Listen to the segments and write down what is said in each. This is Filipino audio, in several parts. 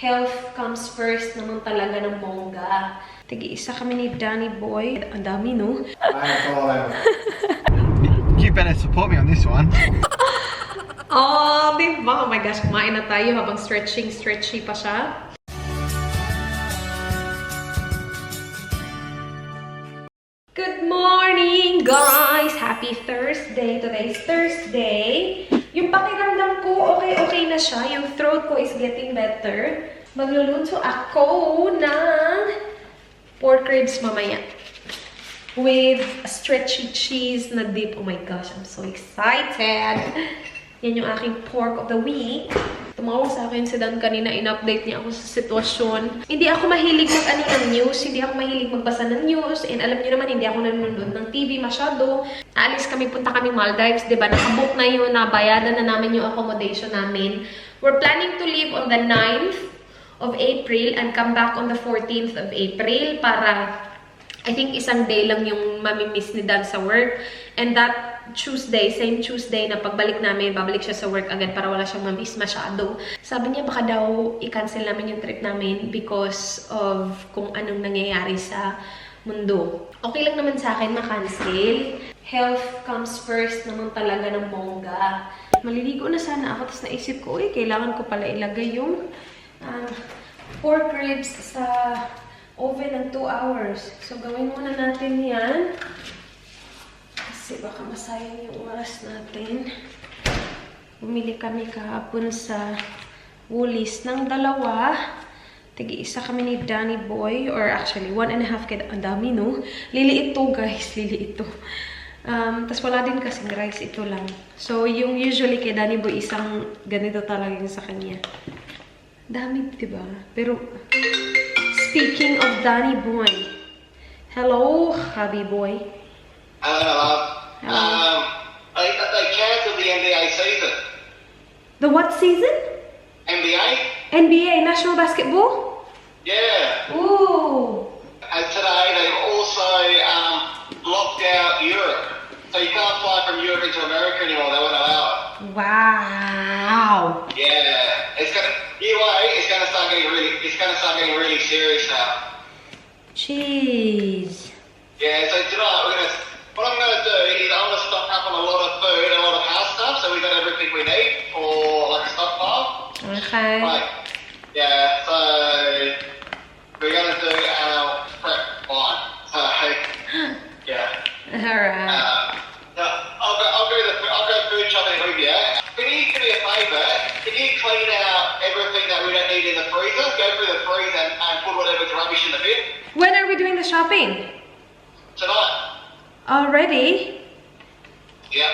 Health comes first naman talaga ng bongga. Tigi-isa kami ni Danny Boy. Ang dami, no? You better support me on this one. Oh, diba? Oh my gosh, kumain na tayo habang stretchy pa siya. Good morning, guys! Happy Thursday! Today's Thursday. Yung pakiramdam ko, okay na siya. Yung throat ko is getting better. Magluluto ako ng pork ribs mamaya. With stretchy cheese na dip. Oh my gosh, I'm so excited! Yan yung aking pork of the week. Tumawag sa akin si Dan kanina, in-update niya ako sa sitwasyon. Hindi ako mahilig mag-ano ng news, hindi ako mahilig magbasa ng news, and alam niyo naman, hindi ako nanonood ng TV masyado. Alis kami, punta kami Maldives, diba? Nakabook na yun, nabayadan na namin yung accommodation namin. We're planning to leave on the 9th of April and come back on the 14th of April para, I think, isang day lang yung mamimiss ni Dan sa work. And that Tuesday, same Tuesday na pagbalik namin, babalik siya sa work agad para wala siyang mamiss masyado. Sabi niya baka daw i-cancel namin yung trip namin because of kung anong nangyayari sa mundo. Okay lang naman sa akin ma-cancel. Health comes first naman talaga ng bongga. Maliligo na sana ako, tapos naisip ko, uy, kailangan ko pala ilagay yung pork ribs sa oven ng 2 hours. So, gawin muna natin yan. Kasi baka masayang yung oras natin. Bumili kami kahapon sa Woolies ng 2. Tigi-isa kami ni Danny Boy. Or actually, 1.5 kaya ang dami, no? Liliit to, guys. Liliit to. Tapos wala din kasing rice. Ito lang. So, yung usually kay Danny Boy, isang ganito talaga yung sa kanya. Dami, diba? Pero, speaking of Danny Boy. Hello, hubby boy. Hello. They cancelled the NBA season. The what season? NBA? NBA, National Basketball? Yeah. Ooh. And today they've also locked out Europe. So you can't fly from Europe into America anymore. They won't allow it. Wow. Yeah. It's gonna start getting really serious now. Jeez. Yeah, so tonight what I'm gonna do is I'm gonna stock up on a lot of food and a lot of house stuff, so we got everything we need for like a stockpile. Okay. Right. Yeah, so we're gonna do our prep line. So yeah. Alright. I'll go food shopping with you. Can you do me a favour? Can you clean out everything that we don't need in the freezer? Go through the freezer and put whatever's rubbish in the bin. When are we doing the shopping? Tonight. Already? Yep.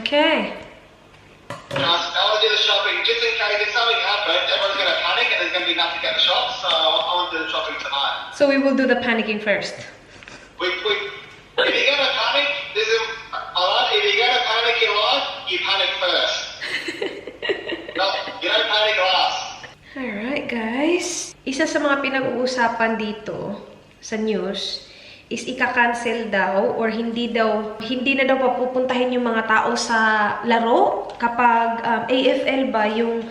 Okay. I want to do the shopping just in case if something happens, everyone's going to panic and there's going to be nothing at the shop, so I want to do the shopping tonight. So we will do the panicking first. If you're going to panic, if you're going to panic in life, you panic first. No, you don't panic last. Alright, guys. Isa sa mga pinag-uusapan dito sa news is ika-cancel daw or hindi na daw papupuntahin yung mga tao sa laro kapag AFL ba yung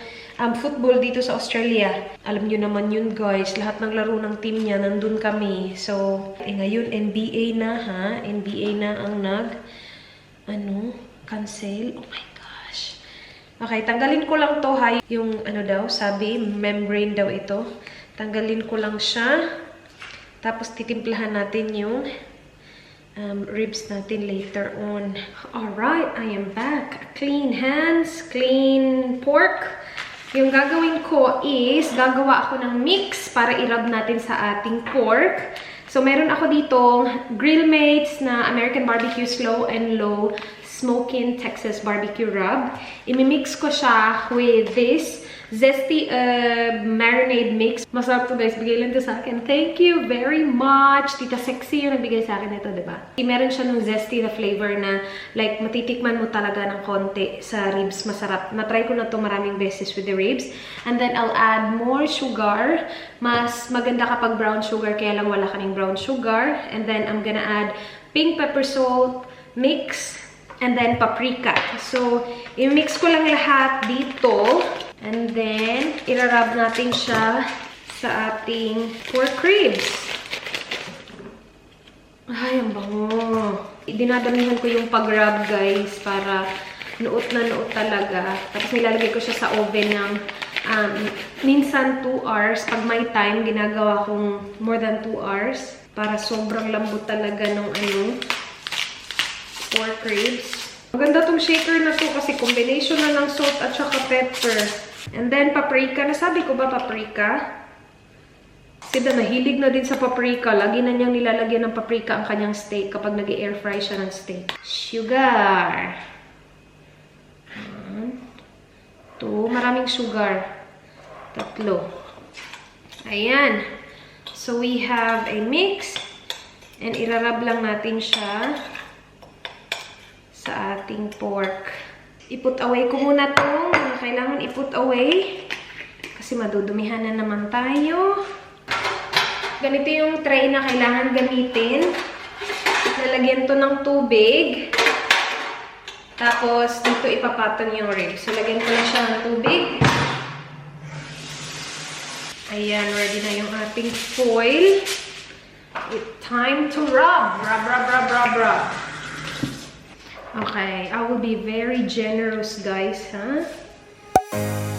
football dito sa Australia. Alam nyo naman yun, guys. Lahat ng laro ng team niya, nandun kami. So, ngayon, NBA na, ha? NBA na ang cancel. Oh my gosh. Okay, tanggalin ko lang to, ha? Yung, sabi, membrane daw ito. Tanggalin ko lang siya. Tapos, titimplahan natin yung ribs natin later on. Alright, I am back. Clean hands, clean pork. Yung gagawin ko is, gagawa ako ng mix para i-rub natin sa ating pork. So, meron ako ditong Grill Mates na American Barbecue Slow and Low Smokin' Texas Barbecue Rub. Imimix ko siya with this zesty marinade mix. Masarap to, guys. Bigay lang to sa akin. Thank you very much. Tita Sexy yung nagbigay sa akin ito, diba? Meron siya nung zesty na flavor na like matitikman mo talaga ng konti sa ribs. Masarap. Na-try ko na to maraming beses with the ribs. And then I'll add more sugar. Mas maganda kapag brown sugar, kaya lang wala kaming brown sugar. And then I'm gonna add pink pepper salt mix and then paprika. So, i-mix ko lang lahat dito. And then, irarab natin siya sa ating pork ribs. Ay, ang bango. Dinadamihan ko yung pag-rub, guys, para nuot na nuot talaga. Tapos nilalagay ko siya sa oven ng minsan 2 hours. Pag may time, ginagawa kong more than 2 hours para sobrang lambot talaga ng pork ribs. Maganda tong shaker na to kasi combination na ng salt at saka pepper. And then, paprika. Nasabi ko ba paprika? Kasi nahilig na din sa paprika. Lagi na niyang nilalagyan ng paprika ang kanyang steak kapag nag-air fry siya ng steak. Sugar. 2. Maraming sugar. 3. Ayan. So, we have a mix. And irarab lang natin siya sa ating pork. I-put away ko muna itong mga kailangan i-put away. Kasi madudumihan na naman tayo. Ganito yung tray na kailangan gamitin. Lalagyan to ng tubig. Tapos, dito ipapatong yung ribs. So, lagyan ko lang siya ng tubig. Ayan, ready na yung ating foil. It's time to rub. Rub, rub, rub, rub, rub. Okay, I will be very generous, guys, huh?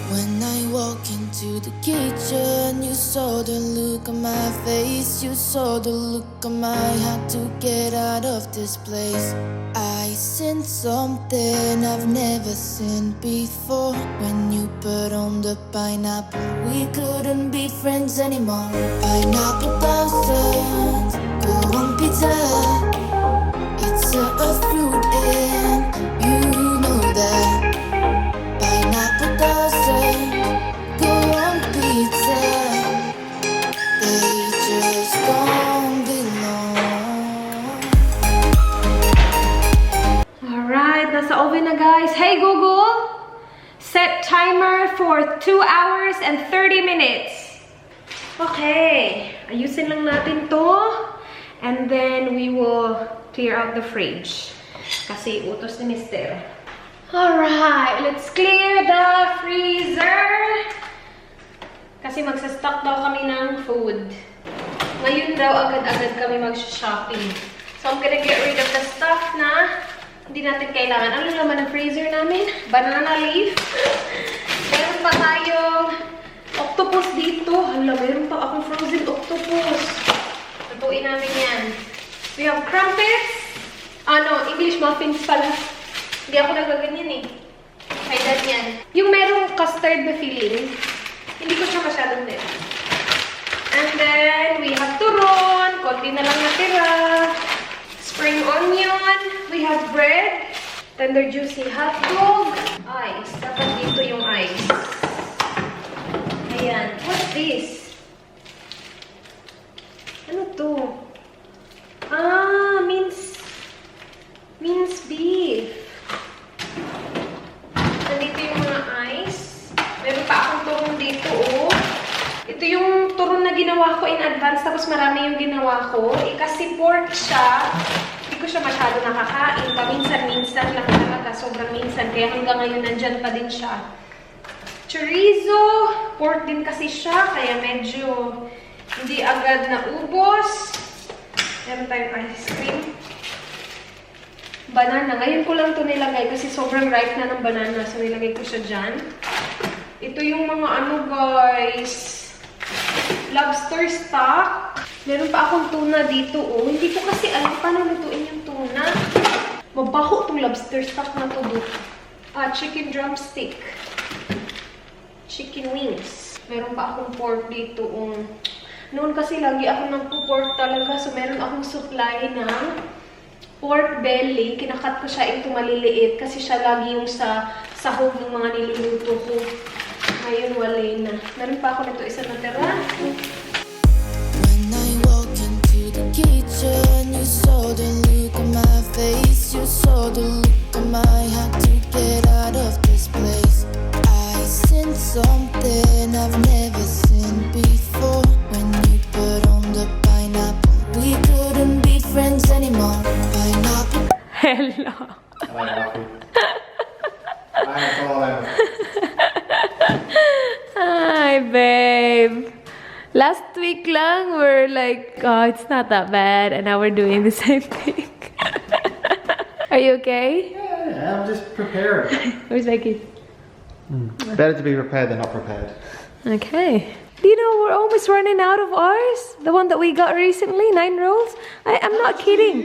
When I walk into the kitchen, you saw the look on my face. You saw the look on my had to get out of this place. I seen something I've never seen before. When you put on the pineapple, we couldn't be friends anymore. Pineapple thousands, go on pizza. It's a fruit and you know that. Pineapple doesn't go on pizza. They just don't belong. Alright, nasa oven na, guys. Hey, Google! Set timer for 2 hours and 30 minutes. Okay. Ayusin lang natin to. And then we will clear out the fridge. Kasi utos ni Mister. Alright, let's clear the freezer. Kasi magsastock daw kami ng food. Ngayon daw, agad-agad kami mag-shopping. So, I'm gonna get rid of the stuff na hindi natin kailangan. Ano naman ang freezer namin? Banana leaf. Meron pa tayong octopus dito. Hala, meron pa akong frozen octopus. Lutuin namin yan. We have crumpets. English muffins pala. Hindi ako nagaganyan eh. Kay dad yan. Yung merong custard na filling, hindi ko siya masyadong din. And then, we have turon. Konti na lang natira. Spring onion. We have bread. Tender juicy hot dog. Ice. Dapat dito yung ice. Ayan. What's this? Ano to? Minced beef. Nandito yung mga ice. Meron pa akong turon dito, oh. Ito yung turon na ginawa ko in advance, tapos marami yung ginawa ko. Kasi pork siya, hindi ko siya masyado nakakain. Paminsan-minsan lang talaga, sobrang minsan. Kaya hanggang ngayon nandyan pa din siya. Chorizo, pork din kasi siya, kaya medyo hindi agad naubos. Meron tayong ice cream. Banana. Ngayon ko lang ito nilagay kasi sobrang ripe na ng banana. So, nilagay ko siya dyan. Ito yung mga guys. Lobster stock. Meron pa akong tuna dito, oh. Hindi ko kasi alam paano lutuin yung tuna. Mabaho itong lobster stock na to, chicken drumstick. Chicken wings. Meron pa akong pork dito, oh. Noon kasi lagi ako nagpo-pork talaga. So, meron akong supply ng pork belly. Kinakat ko siya into maliliit kasi siya lagi yung sa sahog ng mga niluluto ko. Ngayon, wala na. Meron pa ako nito isa natira. When I walk into the kitchen, you saw the look on my face. You saw the look on my had to get out of this place. I seen something I've never seen before. When you put on the pineapple, we couldn't be friends anymore. Pineapple. Hello. I like coffee. I am all over. Last week lang, we're like, oh, it's not that bad. And now we're doing the same thing. Are you okay? Yeah, I'm just preparing. Where's my kid? Better to be prepared than not prepared. Okay. Do you know we're almost running out of ours? The one that we got recently, 9 rolls? I'm not kidding.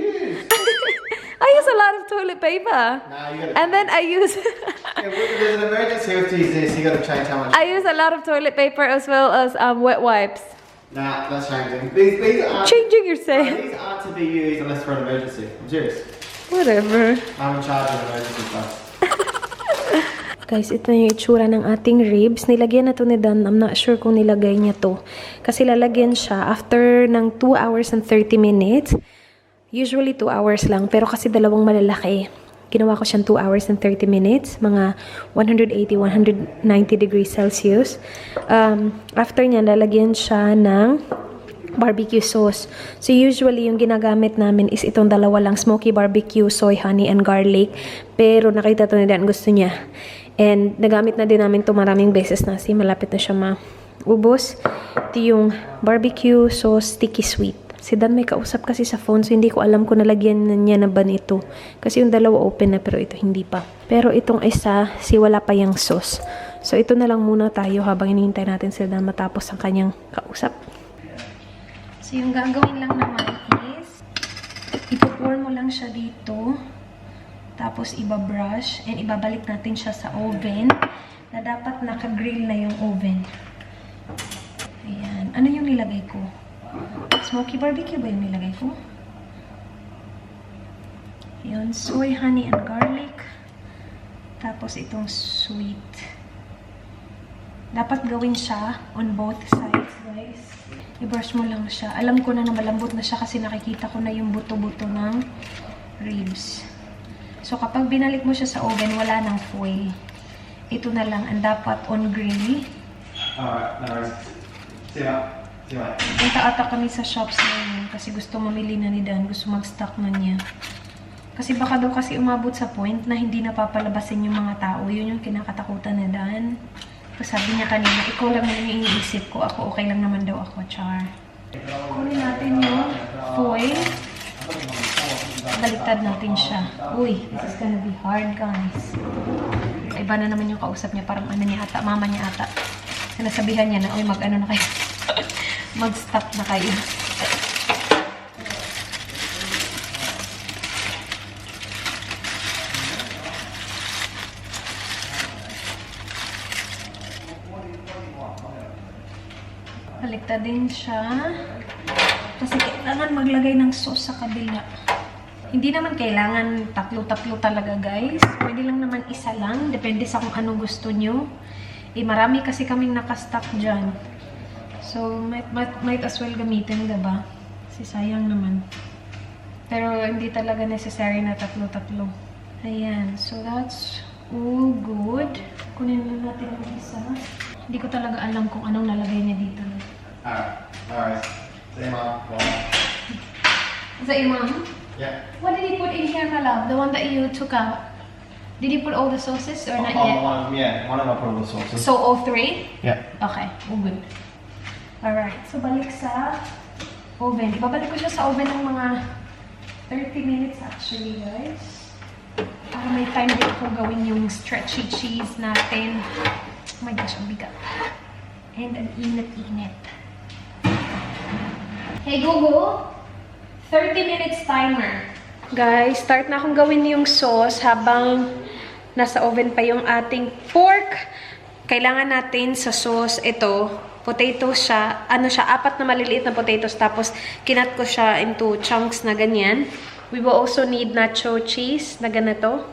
I use a lot of toilet paper. Nah, you gotta And then I use... Yeah, there's an emergency with this, you gotta change how much. I use a lot of toilet paper as well as wet wipes. Nah, that's changing. These aren't... Changing yourself. These aren't to be used unless for an emergency. I'm serious. Whatever. I'm in charge of emergency stuff. Guys, ito yung itsura ng ating ribs. Nilagyan na to ni Dan. I'm not sure kung nilagay niya to. Kasi lalagyan siya after ng 2 hours and 30 minutes. Usually 2 hours lang. Pero kasi dalawang malalaki. Ginawa ko siyang 2 hours and 30 minutes. Mga 180-190 degrees Celsius. After niya, lalagyan siya ng barbecue sauce. So usually yung ginagamit namin is itong dalawa lang, smoky barbecue, soy, honey, and garlic. Pero nakita to ni Dan, gusto niya. And nagamit na din namin to maraming beses na kasi malapit na siya maubos. Ito yung barbecue sauce sticky sweet. Si Dan may kausap kasi sa phone, so hindi ko alam kung nalagyan na niya na ba nito. Kasi yung dalawa open na pero ito hindi pa. Pero itong isa, si wala pa yung sauce. So ito na lang muna tayo habang hinihintay natin si Dan matapos ang kanyang kausap. So yung gagawin lang naman is, ipo-pour mo lang siya dito. Tapos ibabrush and ibabalik natin siya sa oven na dapat naka-grill na yung oven. Ayan. Ano yung nilagay ko? Smoky barbecue ba yung nilagay ko? Ayan. Soy, honey, and garlic. Tapos itong sweet. Dapat gawin siya on both sides, guys. I-brush mo lang siya. Alam ko na malambot na siya kasi nakikita ko na yung buto-buto ng ribs. So, kapag binalik mo siya sa oven, wala nang foil. Ito na lang ang dapat on grill. Alright, no worries. See you. Punta ata kami sa shops ngayon kasi gusto mamili na ni Dan. Gusto mag-stock na niya. Kasi baka daw kasi umabot sa point na hindi napapalabasin yung mga tao. Yun yung kinakatakutan ni Dan. Kasi sabi niya kanina, ikaw lang naman yung iniisip ko. Ako, okay lang naman daw ako, char. Kunin natin yung foil. Baliktad natin siya. Uy, this is gonna be hard, guys. Iba na naman yung kausap niya. Parang ano niya ata, mama niya ata. Sinasabihan niya na, uy, mag-ano na kayo. Mag-stop na kayo. Baliktad din siya. Kasi kailangan maglagay ng sauce sa kabila. Hindi naman kailangan tatlo-tatlo talaga, guys. Pwede lang naman isa lang. Depende sa kung ano gusto nyo. Marami kasi kaming nakastock dyan. So, might as well gamitin, diba? Kasi sayang naman. Pero hindi talaga necessary na tatlo-tatlo. Ayan. So, that's all good. Kunin lang natin ang isa. Hindi ko talaga alam kung anong nalagay niya dito. Alright. Say, Mom. Is that your mom? Yeah. What did you put in here, my love? The one that you took out? Did you put all the sauces or not yet? One of my probable sauces. So, all 3? Yeah. Okay. All good. Alright. So, balik sa oven. Ibabalik ko siya sa oven ng mga 30 minutes actually, guys. Para may time din ko gawin yung stretchy cheese natin. Oh my gosh, ang bigat. And ang init-init. Hey, Google! 30 minutes timer. Guys, start na akong gawin yung sauce habang nasa oven pa yung ating pork. Kailangan natin sa sauce ito, potato siya, ano siya, 4 na maliliit na potatoes, tapos kinat ko siya into chunks na ganyan. We will also need nacho cheese na ganito,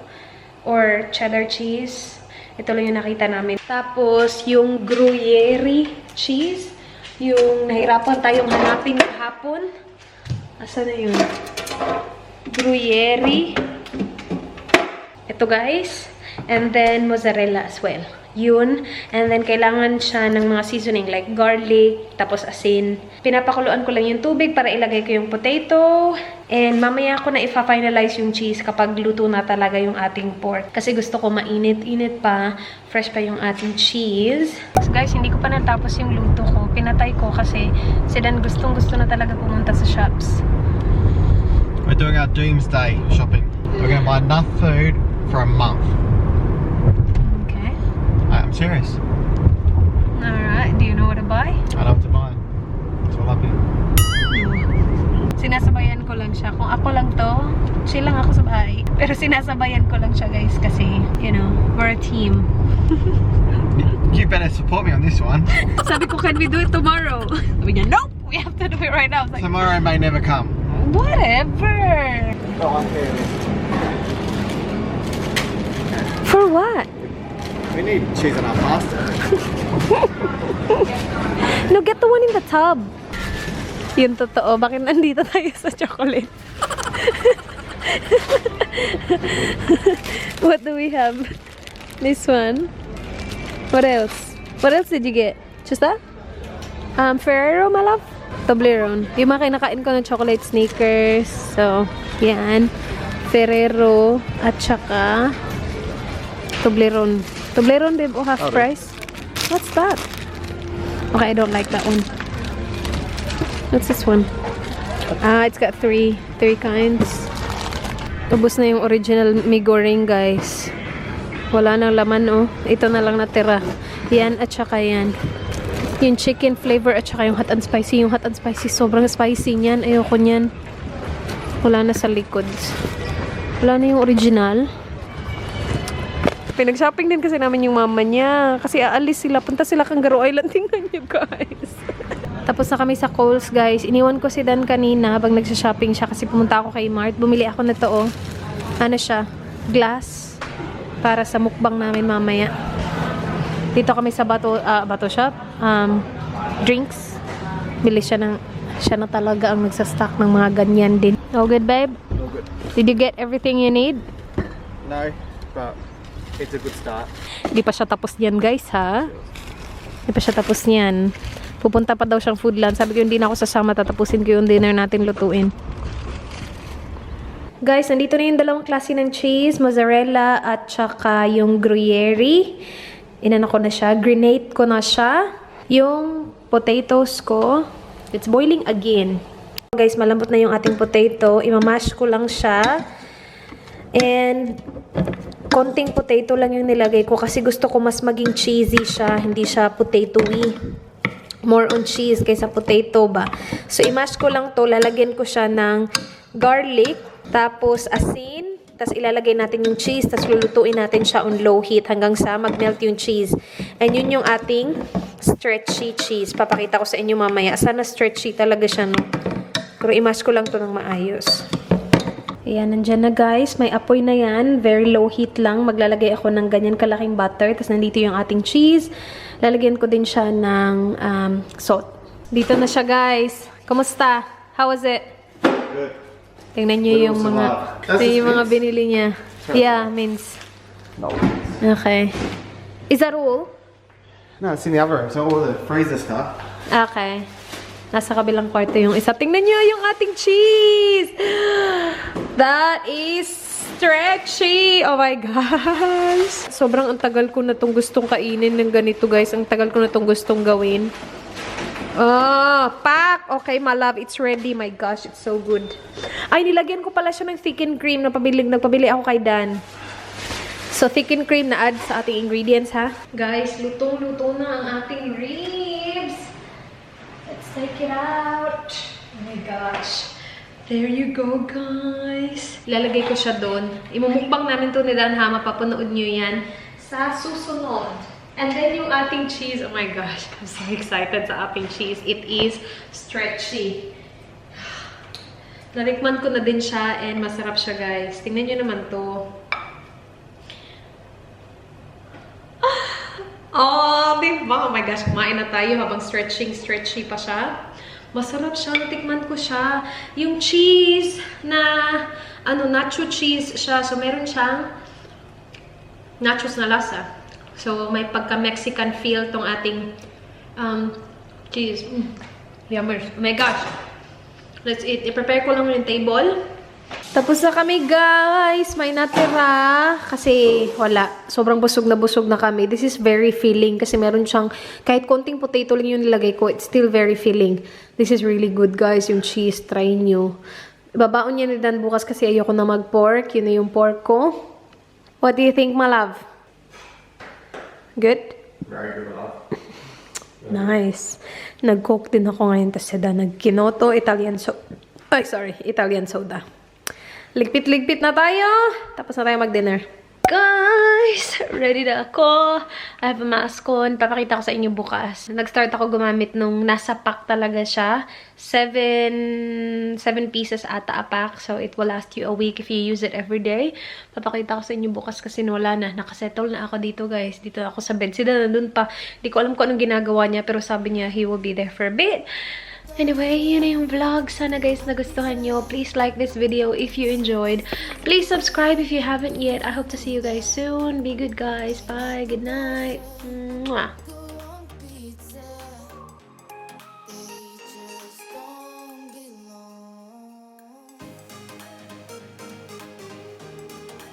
or cheddar cheese. Ito lang yung nakita namin. Tapos, yung Gruyere cheese, yung nahirapan tayong hanapin kahapon. Asa na yun? Gruyere. Ito, guys. And then, mozzarella as well. Yun. And then, kailangan siya ng mga seasoning like garlic, tapos asin. Pinapakuluan ko lang yung tubig para ilagay ko yung potato. And mamaya ko na ifa-finalize yung cheese kapag luto na talaga yung ating pork. Kasi gusto ko mainit-init pa. Fresh pa yung ating cheese. So guys, hindi ko pa natapos yung luto ko. Pinatay ko kasi si Dan gustong-gusto na talaga pumunta sa shops. We're doing our doomsday shopping. We're going to buy enough food for a month. Okay. I'm serious. Alright. Do you know what to buy? I know what to buy. That's all up here. Sinasabayan ko lang siya. Kung ako lang to, chill lang ako sa bahay. Pero sinasabayan ko lang siya guys kasi, you know, we're a team. You better support me on this one. Sabi ko, can we do it tomorrow? Sabi niya, nope! We have to do it right now. I was like, Tomorrow may never come. whatever! Oh, I'm here. For what? We need cheese on our pasta. No, get the one in the tub. Yun totoo. Bakit nandito tayo sa chocolate? What do we have? This one. What else? What else did you get? Just that? Ferrero, my love? Toblerone. Yung mga kinakain ko ng chocolate sneakers. So, yan. Ferrero. At saka Toblerone. Toblerone, babe, half price. What's that? Okay, I don't like that one. What's this one? It's got three kinds. Ubus na yung original mi goreng, guys. Wala nang laman, oh. Ito na lang natira. Yan, at saka yan. Yung chicken flavor, at saka yung hot and spicy. Yung hot and spicy, sobrang spicy niyan. Ayoko niyan. Wala na sa likod. Wala na yung original. Pinag-shopping din kasi namin yung mama niya. Kasi aalis sila. Punta sila Kangaroo Island. Tingnan niyo, guys. Tapos na kami sa Kohl's, guys. Iniwan ko si Dan kanina habang nagsha-shopping siya kasi pumunta ako kay Mart. Bumili ako na to, oh. Ano siya? Glass. Para sa mukbang namin mamaya. Dito kami sa Bato Shop. Drinks. Bili siya na talaga ang nagsastock ng mga ganyan din. All good, babe? All good. Did you get everything you need? No, but it's a good start. Di pa siya tapos niyan, guys, ha? Di pa siya tapos niyan. Pupunta pa daw siyang foodland. Sabi ko, hindi na ako sasama. Tatapusin ko yung dinner natin lutuin. Guys, nandito na yung dalawang klase ng cheese. Mozzarella at saka yung Gruyere. Inano ko na siya. Grenade ko na siya. Yung potatoes ko, it's boiling again. Guys, malambot na yung ating potato. Imamash ko lang siya. And konting potato lang yung nilagay ko kasi gusto ko mas maging cheesy siya. Hindi siya potato-y. More on cheese kaysa potato ba. So, imash ko lang to. Lalagyan ko siya ng garlic. Tapos, asin. Tapos, ilalagay natin yung cheese. Tapos, lulutuin natin siya on low heat hanggang sa mag-melt yung cheese. And yun yung ating stretchy cheese. Papakita ko sa inyo mamaya. Sana stretchy talaga siya, no? Pero, imash ko lang to ng maayos. Ayan, nandyan na guys. May apoy na yan. Very low heat lang. Maglalagay ako ng ganyan kalaking butter. Tapos, nandito yung ating cheese. Lalagyan ko din siya ng salt. Dito na siya, guys. Kamusta? How was it? Good. Tingnan nyo yung mga binili niya. Yeah, mince. No. Okay. Is that all? No, it's in the other room. So all the freezer stuff. Okay. Nasa kabilang kwarto yung isa. Tingnan nyo yung ating cheese! That is stretchy! Oh my gosh! Sobrang ang tagal ko na itong gustong kainin ng ganito, guys. Ang tagal ko na itong gustong gawin. Oh, pack! Okay, my love. It's ready. My gosh, it's so good. Ay, nilagyan ko pala siya ng thickened cream. Nagpabili ako kay Dan. So, thickened cream na add sa ating ingredients, ha? Guys, lutong-luto na ang ating ribs. Let's take it out. Oh my gosh. There you go, guys. Lalagay ko siya doon. Imumukbang namin to ni Dan, ha? Mapapanood nyo yan sa susunod. And then yung ating cheese, oh my gosh, I'm so excited sa ating cheese. It is stretchy. Narikman ko na din siya and masarap siya, guys. Tingnan nyo naman to. Oh, diba? Oh my gosh, kumain na tayo habang stretchy pa siya. Masarap siya. Natikman ko siya. Yung cheese na, nacho cheese siya. So, meron siyang nachos na lasa. So, may pagka-Mexican feel tong ating cheese. Yummers. Oh my gosh. Let's eat. I-prepare ko lang yung table. Tapos na kami, guys. May natira. Kasi wala. Sobrang busog na kami. This is very filling. Kasi meron siyang, kahit konting potato lang yung nilagay ko, it's still very filling. This is really good, guys. Yung cheese, try nyo. Babaon niya ni Dan bukas kasi ayoko na mag-pork. Yun na yung pork ko. What do you think, my love? Good? Very good, love. Nice. Nag-coke din ako ngayon. Tapos sada nag-kinoto, Italian soda. Ligpit-ligpit na tayo. Tapos na tayo mag-dinner. Guys, ready na ako. I have a mask on. Papakita ko sa inyo bukas. Nag-start ako gumamit nung nasa pack talaga siya. 7 pieces ata a pack. So, it will last you a week if you use it every day. Papakita ko sa inyo bukas kasi wala na. Nakasettle na ako dito, guys. Dito ako sa bed. Sila nandun pa. Di ko alam kung anong ginagawa niya. Pero sabi niya, he will be there for a bit. Anyway, yun na yung vlog. Sana guys nagustuhan nyo. Please like this video if you enjoyed. Please subscribe if you haven't yet. I hope to see you guys soon. Be good, guys. Bye. Good night. Mwah.